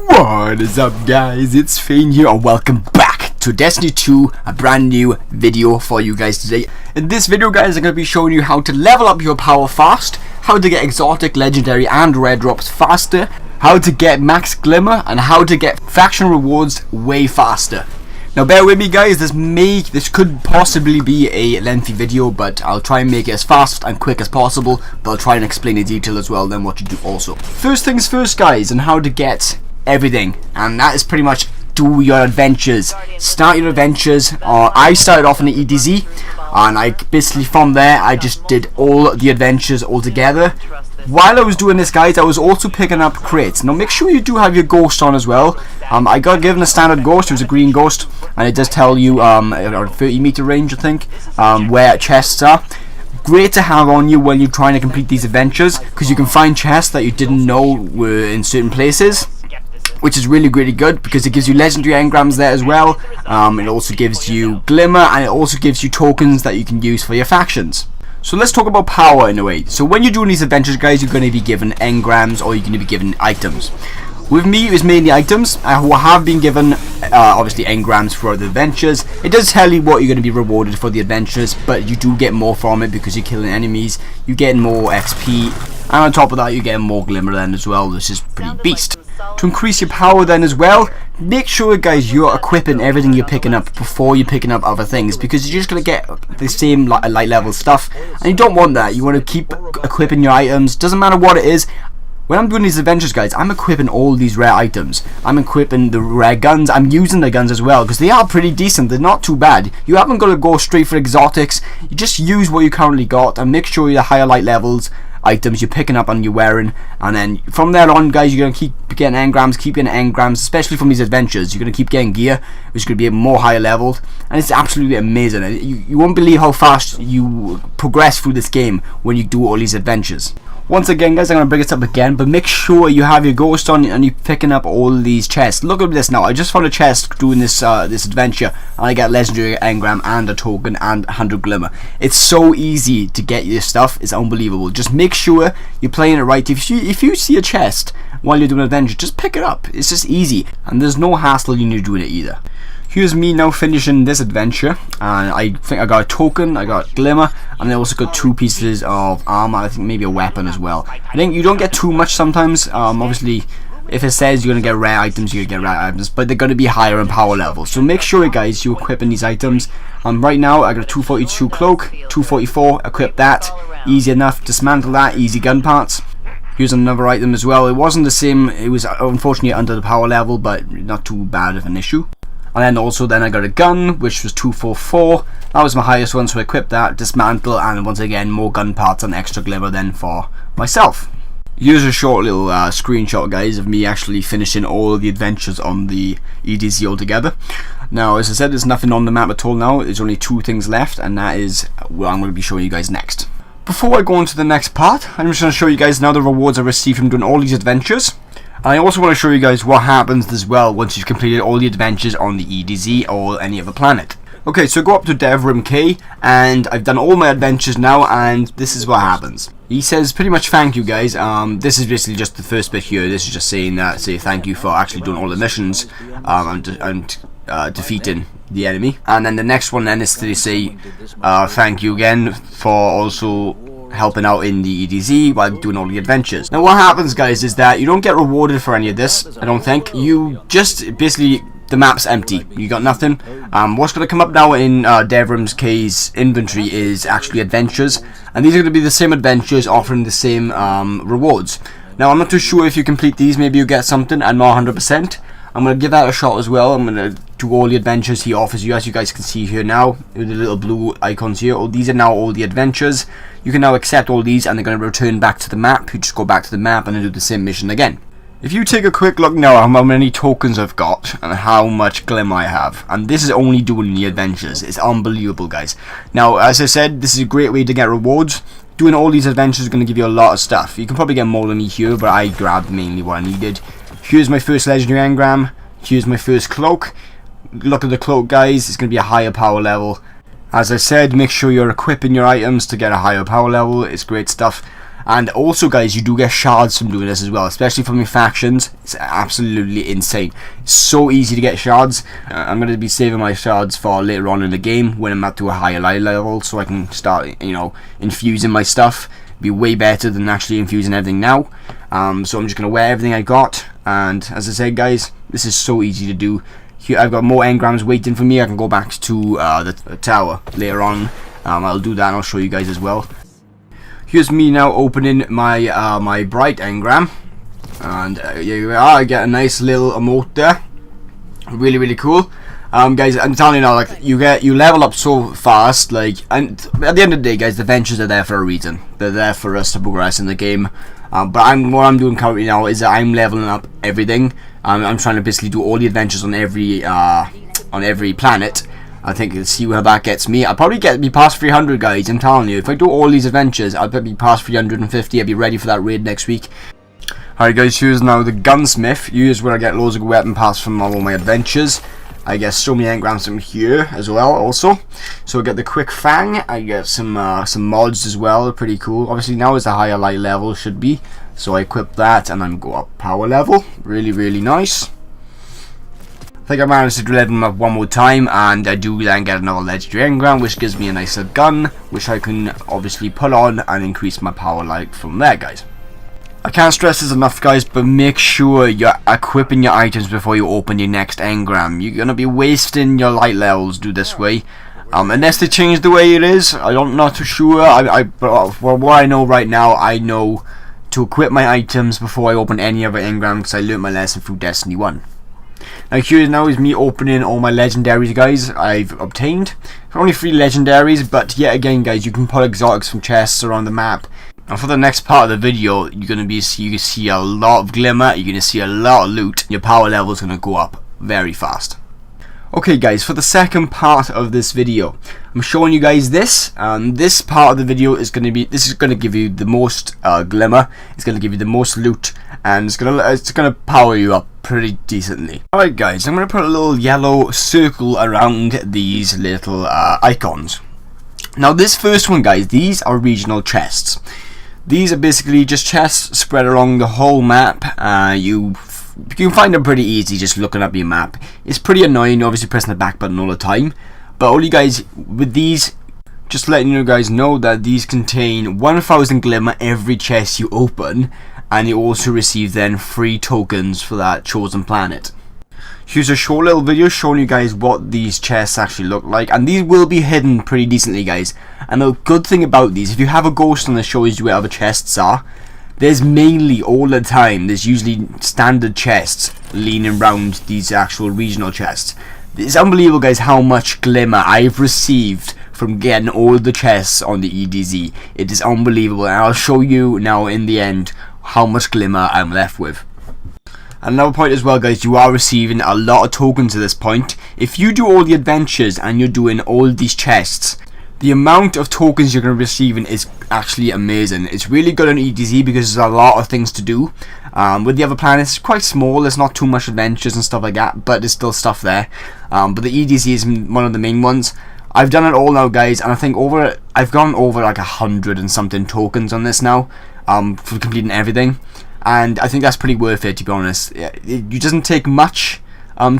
What is up, guys? itsFain here, and welcome back to Destiny 2, a brand new video for you guys today. In this video, guys, I'm going to be showing you how to level up your power fast, how to get exotic, legendary and rare drops faster, how to get max Glimmer, and how to get faction rewards way faster. Now bear with me, guys, this could possibly be a lengthy video, but I'll try and make it as fast and quick as possible, but I'll try and explain in detail as well then what you do also. First things first, guys, and how to get everything, and that is pretty much do your adventures. Start your adventures. I started off in the EDZ, and I basically from there I just did all the adventures all together. While I was doing this, guys, I was also picking up crates. Now make sure you do have your ghost on as well. I got given a standard ghost. It was a green ghost, and it does tell you around 30-meter range, I think, where chests are. Great to have on you when you're trying to complete these adventures, because you can find chests that you didn't know were in certain places, which is really good because it gives you legendary engrams there as well. It also gives you Glimmer, and it also gives you tokens that you can use for your factions. So let's talk about power in a way. So when you're doing these adventures, guys, you're going to be given engrams or you're going to be given items. With me, it was mainly items. I have been given obviously engrams for the adventures. It does tell you what you're going to be rewarded for the adventures, but you do get more from it because you're killing enemies. You get more XP, and on top of that, you get more Glimmer then as well, which is pretty beast. To increase your power then as well, make sure, guys, you're equipping everything you're picking up before you're picking up other things, because you're just going to get the same light level stuff, and you don't want that. You want to keep equipping your items. Doesn't matter what it is. When I'm doing these adventures, guys, I'm equipping all these rare items. I'm equipping the rare guns. I'm using the guns as well, because they are pretty decent. They're not too bad. You haven't got to go straight for exotics. You just use what you currently got, and make sure the higher light levels items you're picking up and you're wearing, and then from there on, guys, you're going to keep getting engrams, especially from these adventures. You're going to keep getting gear, which is going to be more higher leveled, and it's absolutely amazing. You won't believe how fast you progress through this game when you do all these adventures. Once again, guys, I'm going to bring this up again, but make sure you have your ghost on and you're picking up all these chests. Look at this now. I just found a chest doing this this adventure, and I got legendary engram and a token and 100 Glimmer. It's so easy to get your stuff. It's unbelievable. Just make sure you're playing it right. If you see a chest while you're doing an adventure, just pick it up. It's just easy, and there's no hassle in you doing it either. Here's me now finishing this adventure, and I think I got a token, I got Glimmer, and I also got 2 pieces of armor. I think maybe a weapon as well. I think you don't get too much sometimes. Obviously, if it says you're going to get rare items, you're going to get rare items, but they're going to be higher in power level. So make sure, guys, you're equipping these items. Right now, I got a 242 cloak, 244, equip that. Easy enough, dismantle that, easy gun parts. Here's another item as well. It wasn't the same, it was unfortunately under the power level, but not too bad of an issue. And then also I got a gun, which was 244. That was my highest one, so I equipped that, dismantle, and once again more gun parts and extra Glimmer then for myself. Here's a short little screenshot, guys, of me actually finishing all the adventures on the EDZ altogether. Now, as I said, there's nothing on the map at all now. There's only 2 things left, and that is what I'm going to be showing you guys next. Before I go on to the next part, I'm just going to show you guys now the rewards I received from doing all these adventures. And I also want to show you guys what happens as well once you've completed all the adventures on the EDZ or any other planet. Okay, so go up to Devrim K, and I've done all my adventures now, and this is what happens. He says pretty much thank you, guys. This is basically just the first bit here. This is just saying that, say thank you for actually doing all the missions and defeating the enemy. And then the next one then is to say thank you again for also helping out in the EDZ while doing all the adventures. Now what happens, guys, is that you don't get rewarded for any of this, I don't think. You just basically, the map's empty. You got nothing. What's going to come up now in Devrim K's inventory is actually adventures, and these are going to be the same adventures offering the same rewards. Now I'm not too sure if you complete these, maybe you get something. I'm not 100%. I'm going to give that a shot as well. I'm going to do all the adventures he offers you, as you guys can see here now, with the little blue icons here. These are now all the adventures. You can now accept all these, and they're going to return back to the map. You just go back to the map and then do the same mission again. If you take a quick look now at how many tokens I've got and how much Glimmer I have, and this is only doing the adventures, it's unbelievable, guys. Now, as I said, this is a great way to get rewards. Doing all these adventures is going to give you a lot of stuff. You can probably get more than me here, but I grabbed mainly what I needed. Here's my first legendary engram. Here's my first cloak. Look at the cloak, guys. It's going to be a higher power level. As I said, make sure you're equipping your items to get a higher power level. It's great stuff. And also guys, you do get shards from doing this as well, especially from your factions. It's absolutely insane. It's so easy to get shards. I'm going to be saving my shards for later on in the game when I'm up to a higher light level, so I can start, you know, infusing my stuff. Be way better than actually infusing everything now. So I'm just going to wear everything I got, and as I said guys, this is so easy to do. Here I've got more engrams waiting for me. I can go back to the tower later on. I'll do that and I'll show you guys as well. Here's me now opening my my bright engram, and here you are. I get a nice little emote there. Really cool. Guys, I'm telling you now, like you level up so fast, like, and at the end of the day guys, the ventures are there for a reason. They're there for us to progress in the game. But what I'm doing currently now is that I'm leveling up everything. I'm trying to basically do all the adventures on every planet. I think let's see where that gets me. I'll probably get me past 300 guys, I'm telling you. If I do all these adventures, I'll probably be past 350. I'll be ready for that raid next week. Alright guys, here's now the gunsmith. Here's where I get loads of weapon parts from all my adventures. I get so many engrams from here as well also. So I get the quick fang, I get some mods as well, pretty cool. Obviously now is the higher light level, should be. So I equip that and then go up power level. Really nice. I think I managed to level them up one more time, and I do then get another legendary engram, which gives me a nicer gun, which I can obviously put on and increase my power light from there guys. I can't stress this enough guys, but make sure you're equipping your items before you open your next engram. You're going to be wasting your light levels do this way. Unless they change the way it is, I'm not too sure. But what I know right now, I know to equip my items before I open any other engram, because I learned my lesson through Destiny 1. Now here now is me opening all my legendaries guys I've obtained. Only 3 legendaries, but yet again guys, you can pull exotics from chests around the map. And for the next part of the video, you can see a lot of glimmer, you're gonna see a lot of loot. Your power level is gonna go up very fast. Okay guys, for the second part of this video, I'm showing you guys this. This part of the video is gonna give you the most glimmer. It's gonna give you the most loot, and it's gonna power you up pretty decently. Alright guys, I'm gonna put a little yellow circle around these little icons. Now this first one guys, these are regional chests. These are basically just chests spread along the whole map. You can find them pretty easy just looking up your map. It's pretty annoying obviously pressing the back button all the time, but all you guys with these, just letting you guys know that these contain 1000 glimmer every chest you open, and you also receive then 3 tokens for that chosen planet. Here's a short little video showing you guys what these chests actually look like, and these will be hidden pretty decently guys. And the good thing about these, if you have a ghost on that shows you where other chests are, there's mainly all the time, there's usually standard chests leaning around these actual regional chests. It's unbelievable guys how much glimmer I've received from getting all the chests on the EDZ. It is unbelievable, and I'll show you now in the end how much glimmer I'm left with. Another point as well guys, you are receiving a lot of tokens at this point. If you do all the adventures and you're doing all these chests, the amount of tokens you're going to be receiving is actually amazing. It's really good on EDZ because there's a lot of things to do. With the other planets, it's quite small, there's not too much adventures and stuff like that, but there's still stuff there. But the EDZ is one of the main ones. I've done it all now guys, and I think I've gone over like 100 and something tokens on this now, for completing everything. And I think that's pretty worth it, to be honest. It doesn't take much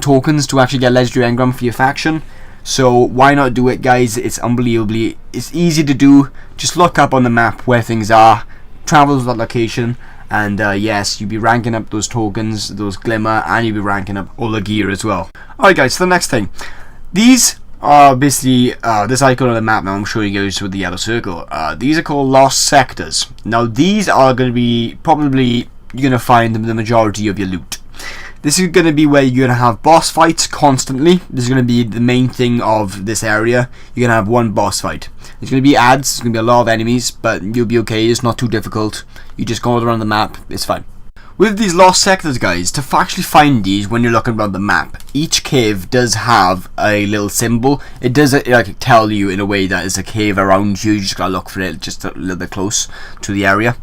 tokens to actually get legendary engram for your faction, so why not do it guys? It's it's easy to do. Just look up on the map where things are, travel to that location, and yes, you'll be ranking up those tokens, those glimmer, and you'll be ranking up all the gear as well. Alright guys, so the next thing, these are basically this icon on the map now I'm showing you guys with the yellow circle. These are called lost sectors. Now these are going to be probably, you're going to find the majority of your loot. This is going to be where you're going to have boss fights constantly. This is going to be the main thing of this area. You're going to have one boss fight. There's going to be ads, there's going to be a lot of enemies, but you'll be okay, it's not too difficult. You just go around the map, it's fine. With these lost sectors guys, to actually find these when you're looking around the map, each cave does have a little symbol. It does like tell you in a way that it's a cave around you. You just gotta look for it just a little bit close to the area.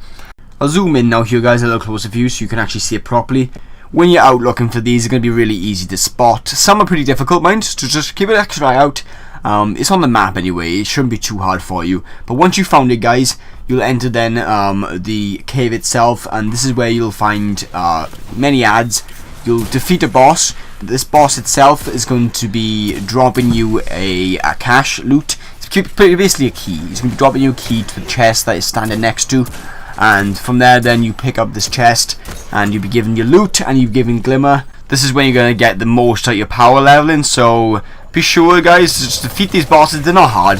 I'll zoom in now here guys a little closer for you so you can actually see it properly. when you're out looking for these, they're going to be really easy to spot. Some are pretty difficult, mind, so just keep an extra eye out. It's on the map anyway, it shouldn't be too hard for you. But once you found it, guys, you'll enter then the cave itself, and this is where you'll find many ads. You'll defeat a boss. This boss itself is going to be dropping you a cache loot. It's basically a key. It's going to be dropping you a key to the chest that is standing next to. And from there then you pick up this chest and you'll be given your loot and you'll be given Glimmer. This is when you're going to get the most out of your power leveling, so be sure, guys, to just defeat these bosses. They're not hard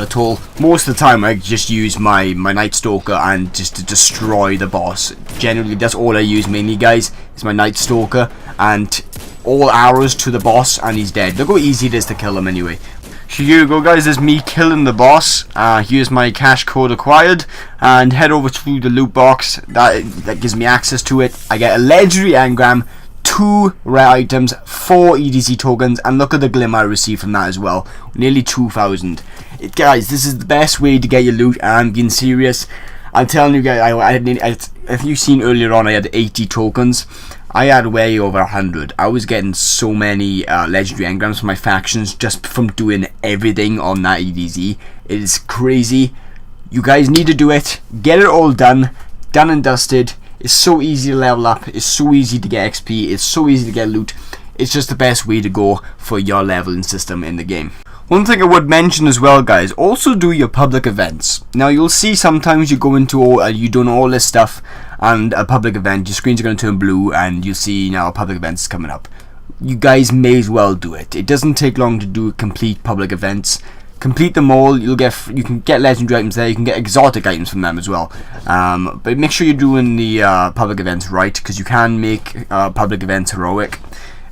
at all. Most of the time I just use my Nightstalker and just to destroy the boss. Generally that's all I use mainly, guys, is my Nightstalker, and all arrows to the boss and he's dead. Look how easy it is to kill him anyway. So here you go, guys, there's me killing the boss. Here's my cache code acquired, and head over to the loot box. That gives me access to it. I get a legendary engram, 2 rare items, 4 EDC tokens, and look at the glimmer I received from that as well, nearly 2,000. Guys, this is the best way to get your loot, and I'm being serious. I'm telling you guys, if you've seen earlier on, I had 80 tokens. I had way over 100. I was getting so many legendary engrams for my factions just from doing everything on that EDZ. It is crazy. You guys need to do it. Get it all done and dusted. It's so easy to level up. It's so easy to get XP. It's so easy to get loot. It's just the best way to go for your leveling system in the game. One thing I would mention as well, guys, also do your public events. Now you'll see sometimes you go into you're doing all this stuff and a public event, your screens are going to turn blue and you see now a public event is coming up. You guys may as well do it. It doesn't take long to do complete public events. Complete them all. You can get legendary items there. You can get exotic items from them as well. But make sure you're doing the public events right, because you can make public events heroic.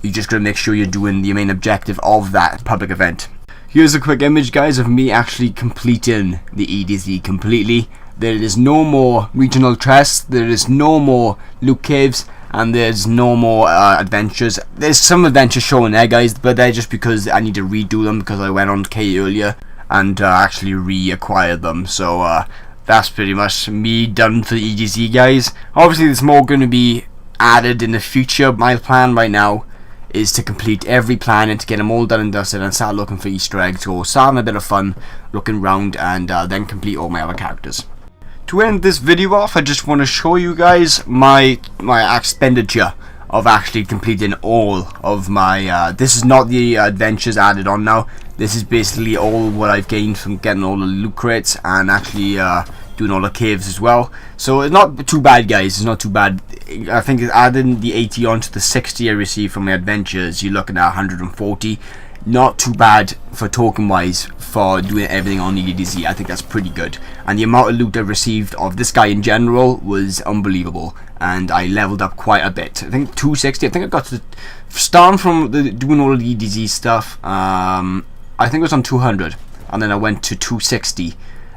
You just got to make sure you're doing the main objective of that public event. Here's a quick image, guys, of me actually completing the EDZ completely. There is no more regional chests, there is no more loot caves, and there's no more adventures. There's some adventures showing there, guys, but they're just because I need to redo them because I went on K earlier and actually reacquired them. So that's pretty much me done for the EDZ, guys. Obviously there's more going to be added in the future. My plan right now is to complete every planet, to get them all done and dusted, and start looking for Easter eggs, or start having a bit of fun looking around, and then complete all my other characters. To end this video off, I just want to show you guys my expenditure of actually completing all of my this is not the adventures added on now. This is basically all what I've gained from getting all the loot crates and actually doing all the caves as well. So it's not too bad, guys. It's not too bad. I think adding the 80 onto the 60 I received from my adventures, you're looking at 140. Not too bad for token wise for doing everything on EDZ. I think that's pretty good. And the amount of loot I received of this guy in general was unbelievable. And I leveled up quite a bit. I think 260. I think I got to start from doing all the EDZ stuff. I think it was on 200. And then I went to 260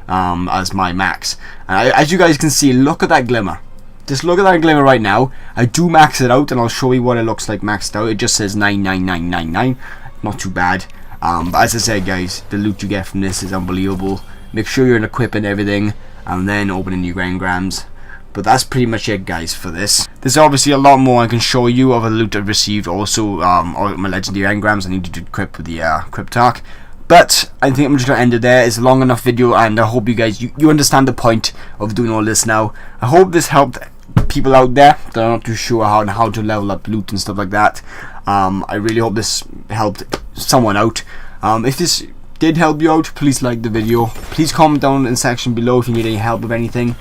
as my max. And as you guys can see, look at that glimmer. Just look at that glimmer right now. I do max it out and I'll show you what it looks like maxed out. It just says 99999. Not too bad. But as I said, guys, the loot you get from this is unbelievable. Make sure you're equipping everything and then opening your engrams. But that's pretty much it, guys, for this. There's obviously a lot more I can show you of the loot I've received. Also, all my legendary engrams I need to equip with the Cryptarch. But I think I'm just going to end it there. It's a long enough video, and I hope you guys you understand the point of doing all this now. I hope this helped people out there that are not too sure how to level up loot and stuff like that. I really hope this helped someone out. If this did help you out, please like the video. Please comment down in the section below if you need any help with anything.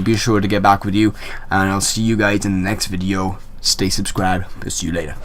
Be sure to get back with you, and I'll see you guys in the next video. Stay subscribed. I'll see you later.